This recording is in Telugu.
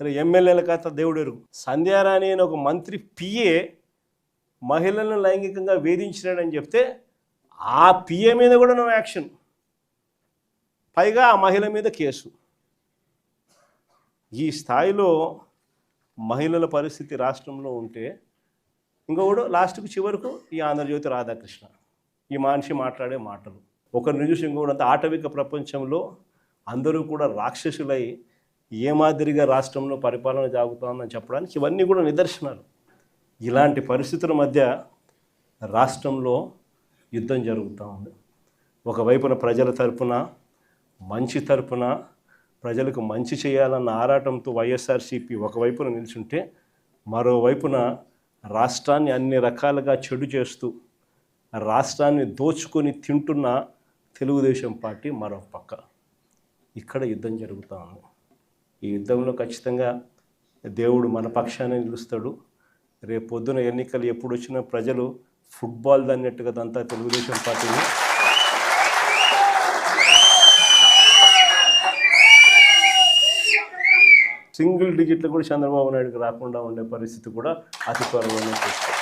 సరే ఎమ్మెల్యేల కథ దేవుడు ఎరుగు. సంధ్యారాణి అని ఒక మంత్రి పిఏ మహిళలను లైంగికంగా వేధించినాడని చెప్తే ఆ పిఏ మీద కూడా నో యాక్షన్, పైగా ఆ మహిళ మీద కేసు. ఈ స్థాయిలో మహిళల పరిస్థితి రాష్ట్రంలో ఉంటే ఇంకొకడు లాస్ట్కు చివరకు ఈ ఆంధ్రజ్యోతి రాధాకృష్ణ, ఈ మనిషి మాట్లాడే మాటలు ఒకరిని చూసి ఇంకొకటి ఆటవిక ప్రపంచంలో అందరూ కూడా రాక్షసులై ఏ మాదిరిగా రాష్ట్రంలో పరిపాలన సాగుతోందని చెప్పడానికి ఇవన్నీ కూడా నిదర్శనాలు. ఇలాంటి పరిస్థితుల మధ్య రాష్ట్రంలో యుద్ధం జరుగుతూ ఉంది. ఒకవైపున ప్రజల తరపున, మంచి తరపున, ప్రజలకు మంచి చేయాలన్న ఆరాటంతో వైఎస్ఆర్సీపీ ఒకవైపున నిల్చుంటే, మరోవైపున రాష్ట్రాన్ని అన్ని రకాలుగా చెడు చేస్తూ రాష్ట్రాన్ని దోచుకొని తింటున్న తెలుగుదేశం పార్టీ మరో పక్క. ఇక్కడ యుద్ధం జరుగుతూ ఉంది. ఈ యుద్ధంలో ఖచ్చితంగా దేవుడు మన పక్షాన్ని నిలుస్తాడు. రేపు పొద్దున ఎన్నికలు ఎప్పుడు వచ్చినా ప్రజలు ఫుట్బాల్ అన్నట్టుగా అంతా తెలుగుదేశం పార్టీని సింగిల్ డిజిట్లు కూడా చంద్రబాబు నాయుడుకి రాకుండా ఉండే పరిస్థితి కూడా అతి త్వరలోనే చూస్తాం.